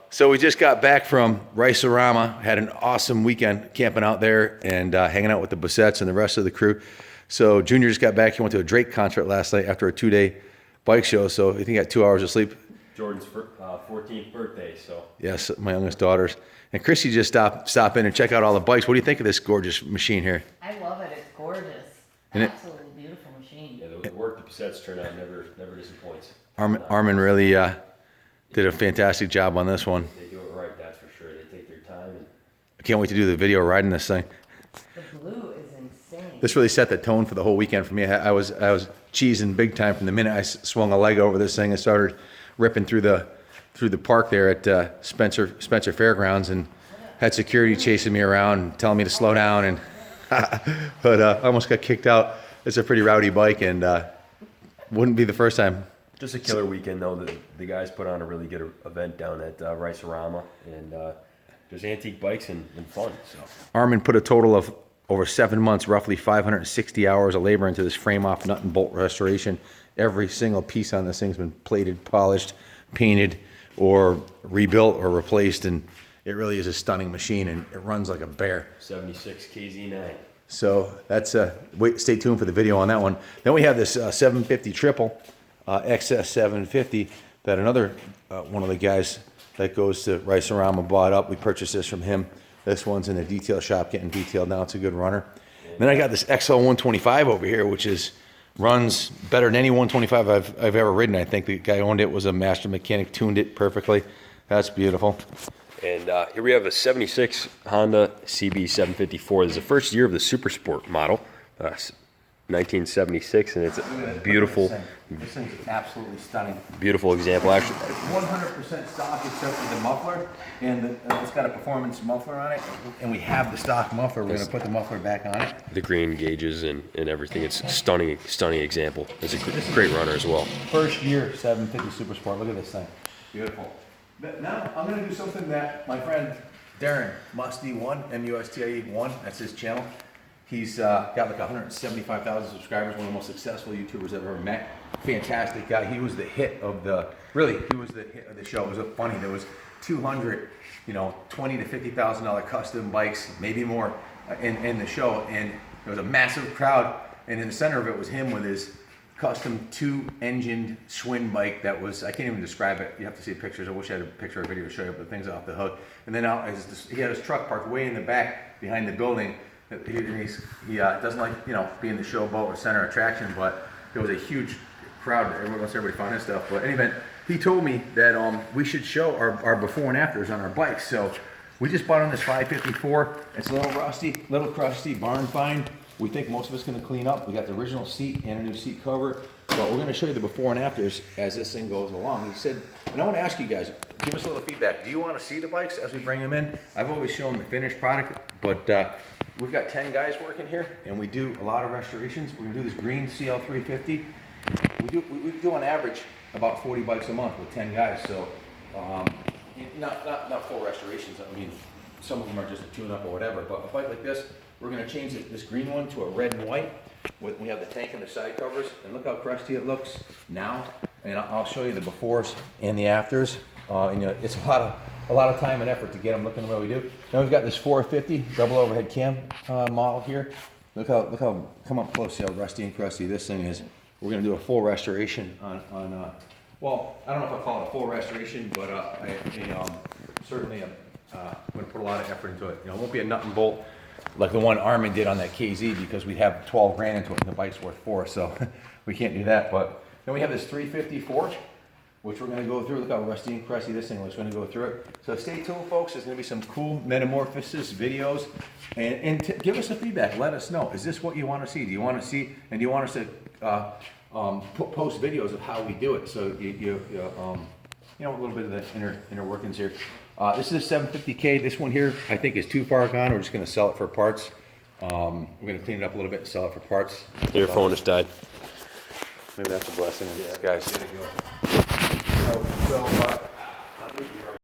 So we just got back from Rice-A-Rama, had an awesome weekend camping out there and hanging out with the Bussettes and the rest of the crew. So Junior just got back. He went to a Drake concert last night after a 2-day bike show. So I think he got 2 hours of sleep. Jordan's 14th birthday, so. Yes, my youngest daughter's. And Chrissy just stop in and check out all the bikes. What do you think of this gorgeous machine here? I love it. It's gorgeous. And Absolutely beautiful machine. Yeah, the work the Bussettes turn out never disappoints. Armin really did a fantastic job on this one. They do it right, that's for sure. They take their time. I can't wait to do the video riding this thing. The blue is insane. This really set the tone for the whole weekend for me. I was cheesing big time from the minute I swung a leg over this thing and started ripping through the park there at Spencer Fairgrounds, and had security chasing me around and telling me to slow down, and but I almost got kicked out. It's a pretty rowdy bike, and wouldn't be the first time. Just a killer weekend, though. The guys put on a really good event down at Rice-A-Rama, and there's antique bikes and fun. So Armin put a total of over 7 months, roughly 560 hours of labor into this frame-off nut and bolt restoration. Every single piece on this thing's been plated, polished, painted, or rebuilt or replaced, and it really is a stunning machine, and it runs like a bear. 76 KZ9. So that's stay tuned for the video on that one. Then we have this 750 triple XS 750 that another one of the guys that goes to Rice-A-Rama bought up. We purchased this from him. This one's in the detail shop getting detailed now. It's a good runner. Then I got this XL 125 over here, which runs better than any 125 I've ever ridden. I think the guy who owned it was a master mechanic, tuned it perfectly. That's beautiful. And here we have a 76 Honda CB 754. This is the first year of the Super Sport model, 1976, and it's a beautiful, This thing's absolutely stunning. beautiful example. Actually, 100% stock except for the muffler, and it's got a performance muffler on it. And we have the stock muffler. We're going to put the muffler back on it. the green gauges and everything. It's a stunning example. It's a great runner as well. First year 750 Super Sport. Look at this thing. Beautiful. But now I'm going to do something that my friend Darren Mustie1, MUSTIE1, that's his channel. He's got like 175,000 subscribers, one of the most successful YouTubers I've ever met. Fantastic guy. He was the hit of the show. It was funny. There was 200, $20,000 to $50,000 custom bikes, maybe more, in the show, and there was a massive crowd. And in the center of it was him with his custom 2-engined Schwinn bike that was, I can't even describe it. You have to see pictures. I wish I had a picture or video to show you, but the thing's off the hook. And then he had his truck parked way in the back behind the building. He doesn't like, being the showboat or center attraction, but there was a huge crowd. Everybody found his stuff. But anyway, he told me that we should show our before and afters on our bikes. So we just bought on this 554. It's a little crusty, barn find. We think most of it's going to clean up. We got the original seat and a new seat cover, but we're going to show you the before and afters as this thing goes along. He said, and I want to ask you guys, give us a little feedback. Do you want to see the bikes as we bring them in? I've always shown the finished product, but we've got 10 guys working here, and we do a lot of restorations. We're going to do this green CL350. We do on average about 40 bikes a month with 10 guys, so not full restorations. I mean, some of them are just a tune-up or whatever, but a bike like this, we're going to change this green one to a red and white. We have the tank and the side covers, and look how crusty it looks now. And I'll show you the befores and the afters. It's a lot of time and effort to get them looking the way we do. Now we've got this 450 double overhead cam model here. Look how come up close. See how rusty and crusty this thing is. We're going to do a full restoration on well, I don't know if I'll call it a full restoration, but certainly I'm going to put a lot of effort into it. It won't be a nut and bolt like the one Armin did on that KZ, because we'd have 12 grand into it and the bike's worth 4, so we can't do that. But then we have this 354, which we're going to go through. Look how rusty and crusty this thing looks. We're going to go through it. So stay tuned, folks. There's going to be some cool metamorphosis videos, and give us a feedback. Let us know. Is this what you want to see? Do you want to see, and do you want us to post videos of how we do it? So a little bit of the inner workings here. This is a 750K. This one here, I think, is too far gone. We're just going to sell it for parts. We're going to clean it up a little bit and sell it for parts. Your phone just died. Maybe that's a blessing in disguise. There you go. So